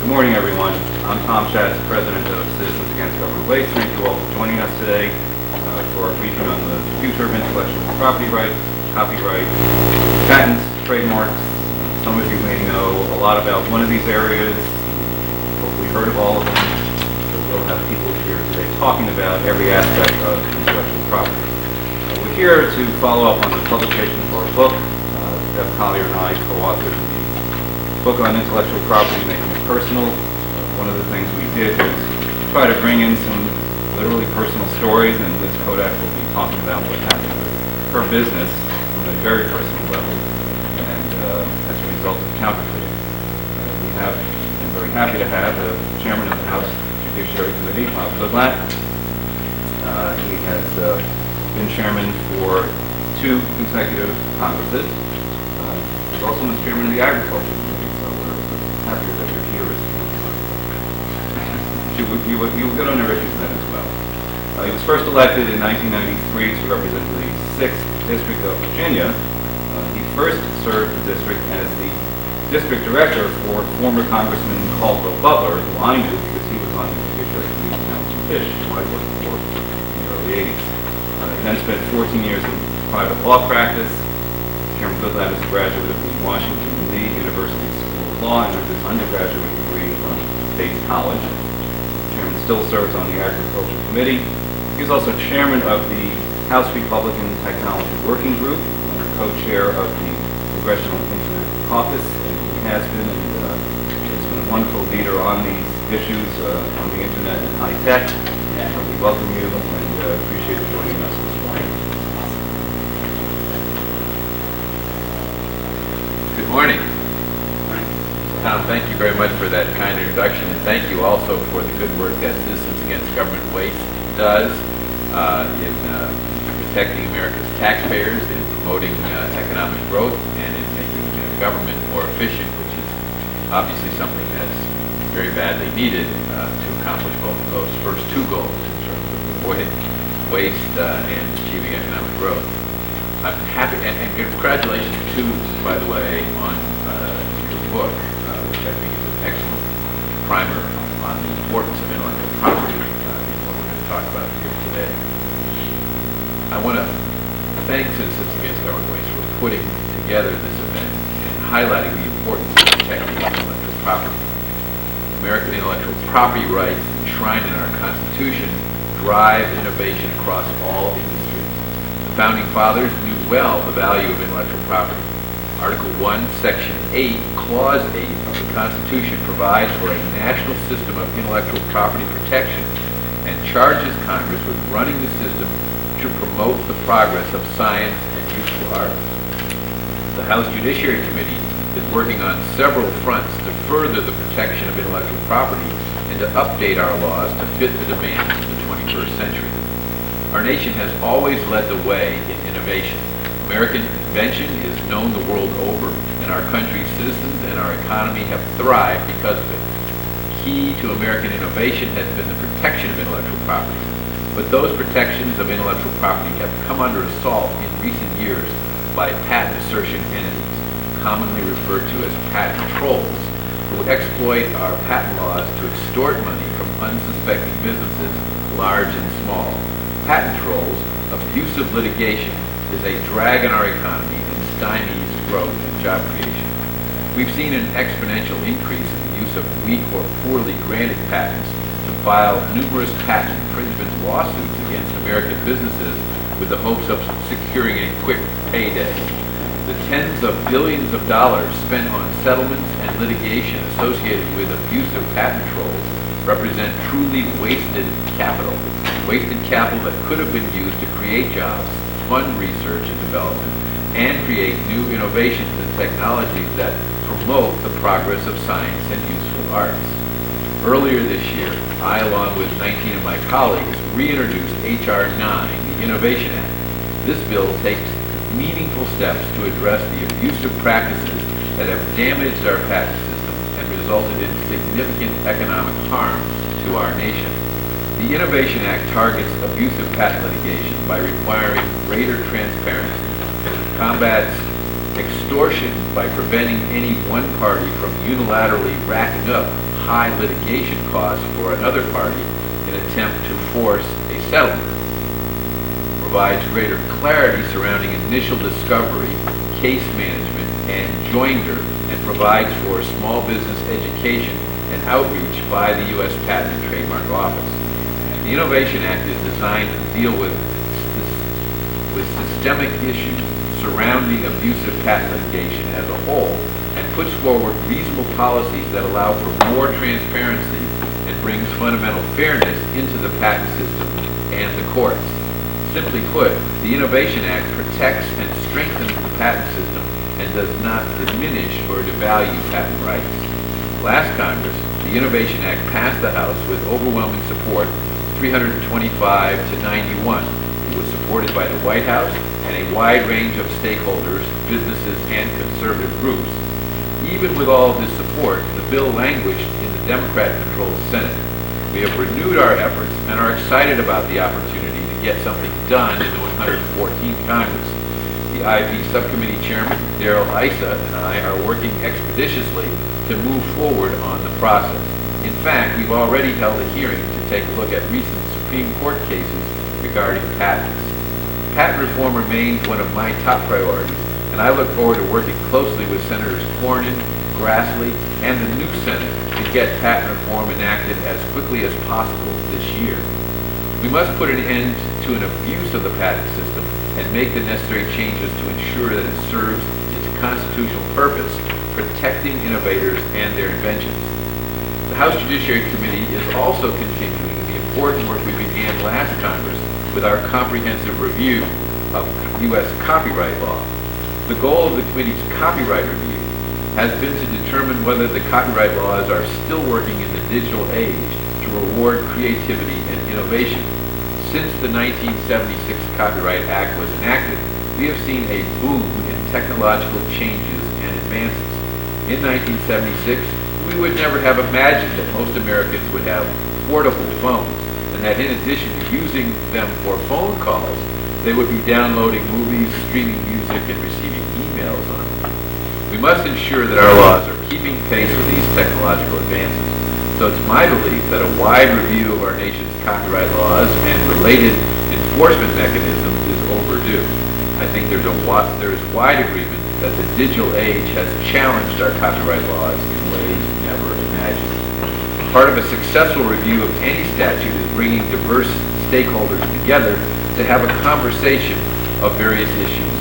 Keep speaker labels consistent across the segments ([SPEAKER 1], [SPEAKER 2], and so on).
[SPEAKER 1] morning, everyone. I'm Tom Schatz, President of Citizens Against Government Waste. Thank you all for joining us today for our briefing on the future of intellectual property rights, copyright, patents, trademarks. Some of you may know a lot about one of these areas. Hopefully heard of all of them. So we'll have people here today talking about every aspect of intellectual property. We're here to follow up on the publication of our book. Jeff Collier and I co-authored the book on intellectual property, Making It Personal. One of the things we did was try to bring in some literally personal stories, and Liz Kodak will be talking about what happened with her business on a very personal level, and as a result of counterfeiting. We have been very happy to have the chairman of the House Judiciary Committee, Bob Goodlatte. He has been chairman for 2 consecutive Congresses. He's also the chairman of the Agriculture Committee, so we're happy that you're here. You will get on our issues then as well. He was first elected in 1993 to represent the 6th District of Virginia. He first served the district as the district director for former Congressman Caldwell Butler, who I knew because he was on the Judiciary Committee with Townsend Fish, who I worked for in the early 80s. He then spent 14 years in private law practice. Chairman Goodlatte is a graduate of the Washington Lee University School of Law and earned his undergraduate degree from Bates College. The chairman still serves on the Agriculture Committee. He's also chairman of the House Republican Technology Working Group and co-chair of the Congressional Internet Caucus. And he has been and has been a wonderful leader on these issues on the internet and high tech. We welcome you and appreciate you joining us this morning.
[SPEAKER 2] Good morning. Tom, thank you very much for that kind introduction, and thank you also for the good work that Citizens Against Government Waste does in protecting America's taxpayers, in promoting economic growth, and in making government more efficient, which is obviously something that's very badly needed to accomplish both of those first 2 goals in terms of avoiding waste and achieving economic growth. I'm happy, and congratulations too, by the way, on your book, which I think is an excellent primer on the importance of intellectual property in what we're going to talk about here today. I want to thank Citizens Against Government Waste for putting together this event and highlighting the importance of protecting intellectual property. American intellectual property rights enshrined in our Constitution drive innovation across all industries. The Founding Fathers knew well the value of intellectual property. Article 1, Section 8, Clause 8 of the Constitution provides for a national system of intellectual property protection and charges Congress with running the system to promote the progress of science and useful arts. The House Judiciary Committee is working on several fronts to further the protection of intellectual property and to update our laws to fit the demands of the 21st century. Our nation has always led the way in innovation. American invention is known the world over, and our country's citizens and our economy have thrived because of it. Key to American innovation has been the protection of intellectual property. But those protections of intellectual property have come under assault in recent years by patent assertion entities, commonly referred to as patent trolls, who exploit our patent laws to extort money from unsuspecting businesses, large and small. Patent trolls, abusive litigation, is a drag on our economy and stymies growth and job creation. We've seen an exponential increase in the use of weak or poorly granted patents to file numerous patent infringement lawsuits against American businesses with the hopes of securing a quick payday. The tens of billions of dollars spent on settlements and litigation associated with abusive patent trolls represent truly wasted capital that could have been used to create jobs, fund research and development, and create new innovations and technologies that promote the progress of science and useful arts. Earlier this year, I, along with 19 of my colleagues, reintroduced H.R. 9, the Innovation Act. This bill takes meaningful steps to address the abusive practices that have damaged our patent system and resulted in significant economic harm to our nation. The Innovation Act targets abusive patent litigation by requiring greater transparency, combats extortion by preventing any one party from unilaterally racking up high litigation costs for another party in an attempt to force a settlement, provides greater clarity surrounding initial discovery, case management, and joinder, and provides for small business education and outreach by the U.S. Patent and Trademark Office. The Innovation Act is designed to deal with systemic issues surrounding abusive patent litigation as a whole and puts forward reasonable policies that allow for more transparency and brings fundamental fairness into the patent system and the courts. Simply put, the Innovation Act protects and strengthens the patent system and does not diminish or devalue patent rights. Last Congress, the Innovation Act passed the House with overwhelming support, 325 to 91. It was supported by the White House and a wide range of stakeholders, businesses, and conservative groups. Even with all of this support, the bill languished in the Democrat-controlled Senate. We have renewed our efforts and are excited about the opportunity to get something done in the 114th Congress. The IP Subcommittee Chairman, Darrell Issa, and I are working expeditiously to move forward on the process. In fact, we've already held a hearing to take a look at recent Supreme Court cases regarding patents. Patent reform remains one of my top priorities, and I look forward to working closely with Senators Cornyn, Grassley, and the new Senate to get patent reform enacted as quickly as possible this year. We must put an end to an abuse of the patent system and make the necessary changes to ensure that it serves its constitutional purpose, protecting innovators and their inventions. The House Judiciary Committee is also continuing the important work we began last Congress with our comprehensive review of U.S. copyright law. The goal of the committee's copyright review has been to determine whether the copyright laws are still working in the digital age to reward creativity and innovation. Since the 1976 Copyright Act was enacted, we have seen a boom in technological changes and advances. In 1976, we would never have imagined that most Americans would have portable phones, and that in addition to using them for phone calls, they would be downloading movies, streaming music, and receiving emails on them. We must ensure that our laws are keeping pace with these technological advances. So it's my belief that a wide review of our nation's copyright laws and related enforcement mechanisms is overdue. I think there is wide agreement that the digital age has challenged our copyright laws in ways never imagined. Part of a successful review of any statute is bringing diverse stakeholders together to have a conversation of various issues.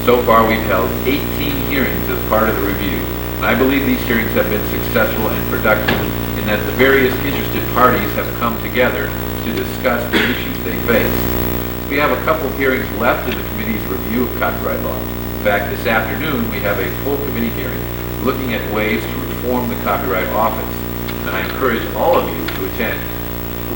[SPEAKER 2] So far, we've held 18 hearings as part of the review, and I believe these hearings have been successful and productive in that the various interested parties have come together to discuss the issues they face. We have a couple of hearings left in the committee's review of copyright law. In fact, this afternoon, we have a full committee hearing looking at ways to reform the Copyright Office, and I encourage all of you to attend.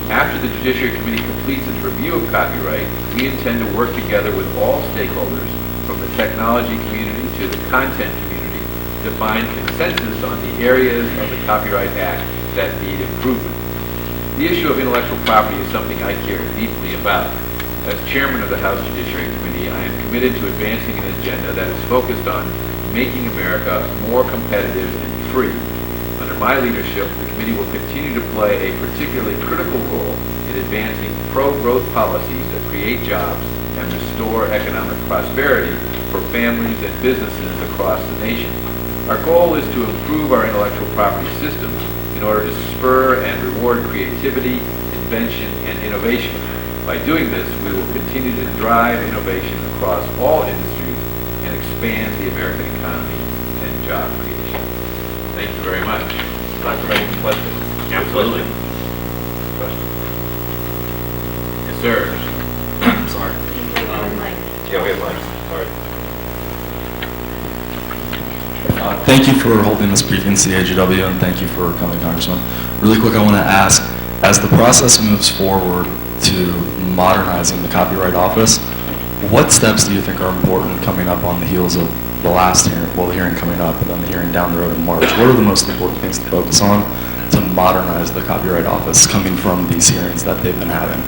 [SPEAKER 2] After the Judiciary Committee completes its review of copyright, we intend to work together with all stakeholders, from the technology community to the content community, to find consensus on the areas of the Copyright Act that need improvement. The issue of intellectual property is something I care deeply about. As chairman of the House Judiciary Committee, I am committed to advancing an agenda that is focused on making America more competitive and free. Under my leadership, the committee will continue to play a particularly critical role in advancing pro-growth policies that create jobs and restore economic prosperity for families and businesses across the nation. Our goal is to improve our intellectual property system in order to spur and reward creativity, invention, and innovation. By doing this, we will continue to drive innovation across all industries and expand the American economy and job creation. Thank you very much.
[SPEAKER 1] Time for any questions?
[SPEAKER 2] Absolutely.
[SPEAKER 1] Questions?
[SPEAKER 2] Yes, sir.
[SPEAKER 3] Sorry.
[SPEAKER 1] Yeah, we have mics. Sorry.
[SPEAKER 3] Thank you for holding this briefing, CAGW, and thank you for coming, Congressman. Really quick, I want to ask, as the process moves forward to modernizing the Copyright Office, what steps do you think are important coming up on the heels of the last hearing, well, the hearing coming up, and then the hearing down the road in March? What are the most important things to focus on to modernize the Copyright Office coming from these hearings that they've been having?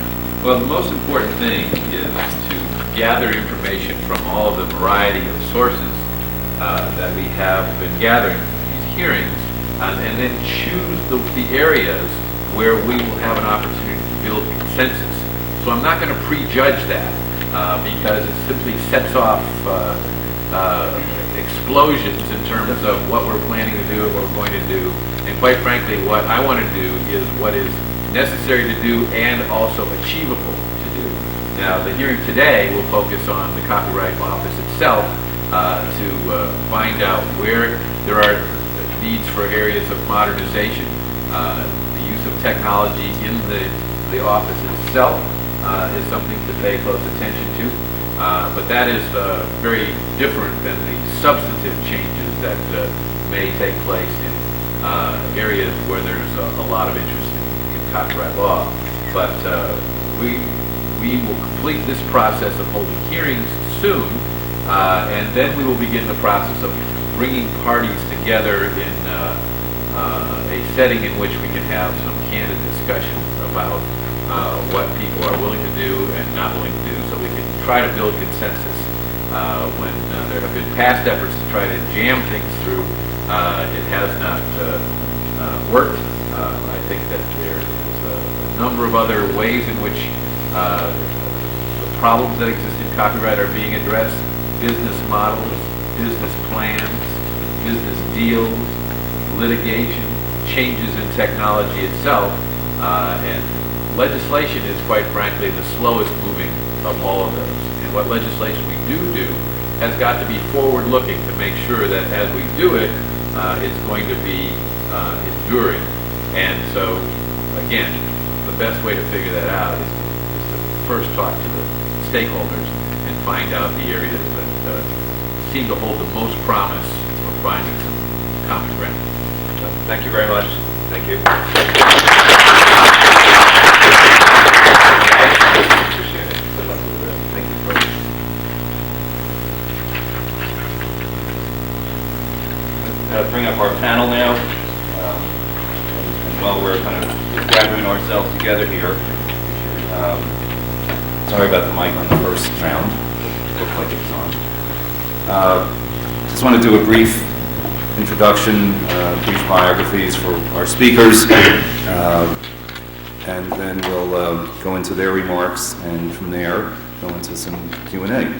[SPEAKER 2] Well, the most important thing is to gather information from all the variety of sources that we have been gathering these hearings, and then choose the areas where we will have an opportunity to build consensus. So I'm not going to prejudge that because it simply sets off explosions in terms of what we're planning to do and what we're going to do. And quite frankly, what I want to do is what is necessary to do and also achievable to do. Now, the hearing today will focus on the Copyright Office itself to find out where there are needs for areas of modernization, the use of technology in the office itself is something to pay close attention to. But that is very different than the substantive changes that may take place in areas where there's a lot of interest in copyright law. But we will complete this process of holding hearings soon, and then we will begin the process of bringing parties together in a setting in which we can have some candid discussions about what people are willing to do and not willing to do, so we can try to build consensus. When there have been past efforts to try to jam things through, it has not worked. I think that there is a number of other ways in which the problems that exist in copyright are being addressed: business models, business plans, business deals, litigation, changes in technology itself, and legislation is, quite frankly, the slowest moving of all of those. And what legislation we do has got to be forward-looking to make sure that as we do it, it's going to be enduring. And so, again, the best way to figure that out is to first talk to the stakeholders and find out the areas that seem to hold the most promise for finding some common ground.
[SPEAKER 1] Thank you very much. Thank you. Appreciate it. Good luck with it. Thank you. Bring up our panel now. And while we're kind of gathering ourselves together here, sorry about the mic on the first round. It looked like it was on. Just want to do a brief introduction, brief biographies for our speakers, and then we'll go into their remarks, and from there go into some Q&A.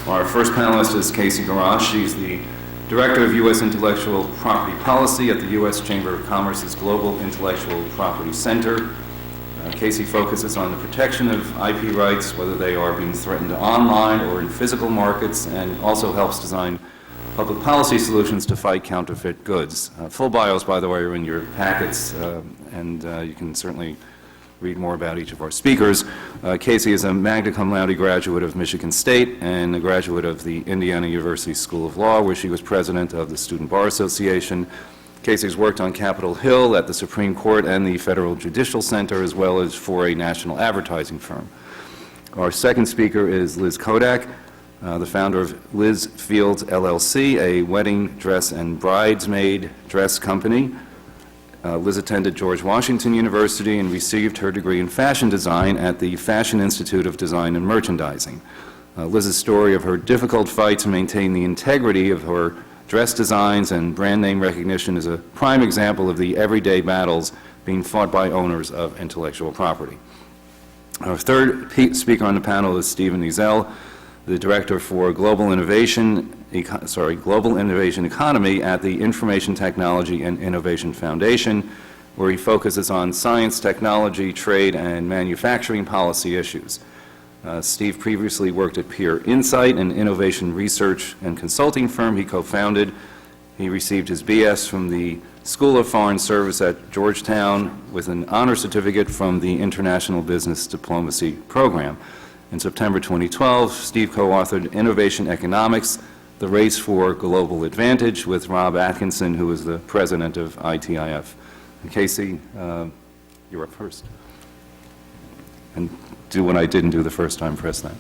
[SPEAKER 1] Our first panelist is Casey Garage. She's the Director of U.S. Intellectual Property Policy at the U.S. Chamber of Commerce's Global Intellectual Property Center. Casey focuses on the protection of IP rights, whether they are being threatened online or in physical markets, and also helps design public policy solutions to fight counterfeit goods. Full bios, by the way, are in your packets, and you can certainly read more about each of our speakers. Casey is a magna cum laude graduate of Michigan State and a graduate of the Indiana University School of Law, where she was president of the Student Bar Association. Casey's worked on Capitol Hill, at the Supreme Court, and the Federal Judicial Center, as well as for a national advertising firm. Our second speaker is Liz Kodak, the founder of Liz Fields LLC, a wedding dress and bridesmaid dress company. Liz attended George Washington University and received her degree in fashion design at the Fashion Institute of Design and Merchandising. Liz's story of her difficult fight to maintain the integrity of her dress designs and brand name recognition is a prime example of the everyday battles being fought by owners of intellectual property. Our third speaker on the panel is Stephen Ezel, the Director for Global Innovation Economy at the Information Technology and Innovation Foundation, where he focuses on science, technology, trade, and manufacturing policy issues. Steve previously worked at Peer Insight, an innovation research and consulting firm he co-founded. He received his BS from the School of Foreign Service at Georgetown with an honor certificate from the International Business Diplomacy Program. In September 2012, Steve co-authored Innovation Economics, The Race for Global Advantage, with Rob Atkinson, who is the president of ITIF. And Casey, you're up first. And do what I didn't do the first time, press that.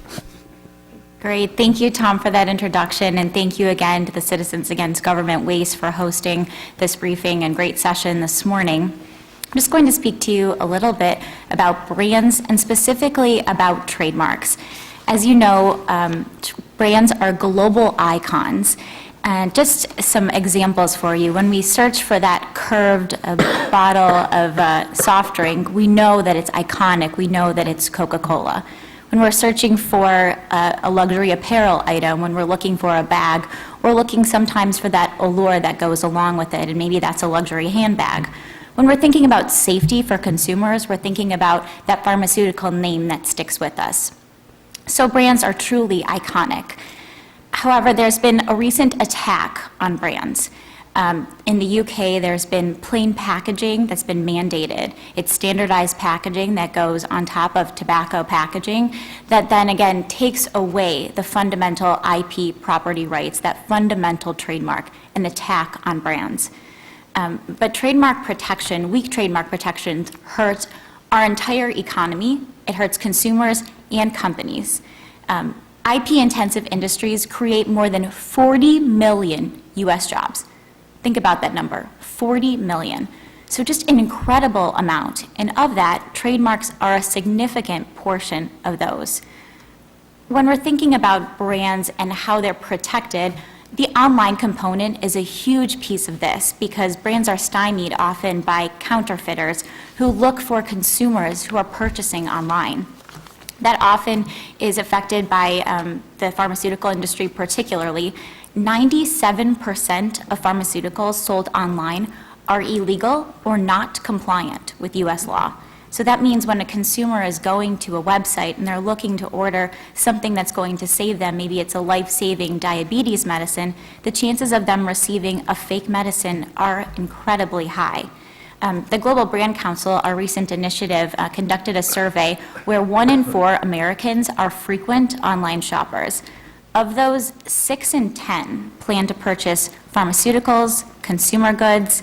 [SPEAKER 4] Great. Thank you, Tom, for that introduction, and thank you again to the Citizens Against Government Waste for hosting this briefing and great session this morning. I'm just going to speak to you a little bit about brands and specifically about trademarks. As you know, brands are global icons, And just some examples for you. When we search for that curved bottle of soft drink, we know that it's iconic. We know that it's Coca-Cola. When we're searching for a luxury apparel item, when we're looking for a bag, we're looking sometimes for that allure that goes along with it, and maybe that's a luxury handbag. When we're thinking about safety for consumers, we're thinking about that pharmaceutical name that sticks with us. So brands are truly iconic. However, there's been a recent attack on brands. In the UK, there's been plain packaging that's been mandated. It's standardized packaging that goes on top of tobacco packaging that then again takes away the fundamental IP property rights, that fundamental trademark, an attack on brands. But trademark protection, weak trademark protection, hurts our entire economy. It hurts consumers and companies. IP-intensive industries create more than 40 million U.S. jobs. Think about that number, 40 million. So just an incredible amount. And of that, trademarks are a significant portion of those. When we're thinking about brands and how they're protected, the online component is a huge piece of this because brands are stymied often by counterfeiters who look for consumers who are purchasing online. That often is affected by the pharmaceutical industry particularly. 97% of pharmaceuticals sold online are illegal or not compliant with U.S. law. So that means when a consumer is going to a website and they're looking to order something that's going to save them, maybe it's a life-saving diabetes medicine, the chances of them receiving a fake medicine are incredibly high. The Global Brand Council, our recent initiative, conducted a survey where 1 in 4 Americans are frequent online shoppers. Of those, 6 in 10 plan to purchase pharmaceuticals, consumer goods,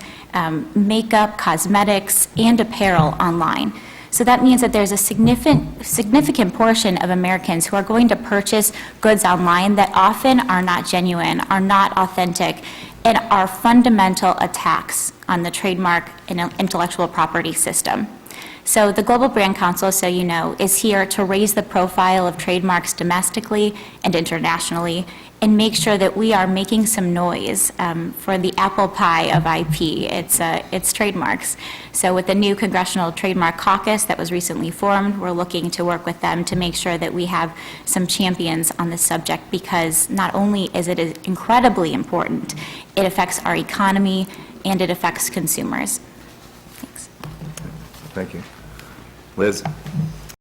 [SPEAKER 4] makeup, cosmetics, and apparel online. So that means that there's a significant portion of Americans who are going to purchase goods online that often are not genuine, are not authentic, and are fundamental attacks on the trademark and intellectual property system. So the Global Brand Council, so you know, is here to raise the profile of trademarks domestically and internationally and make sure that we are making some noise for the apple pie of IP. It's trademarks. So with the new Congressional Trademark Caucus that was recently formed, we're looking to work with them to make sure that we have some champions on this subject because not only is it incredibly important, it affects our economy and it affects consumers. Thanks.
[SPEAKER 5] Thank you. Liz?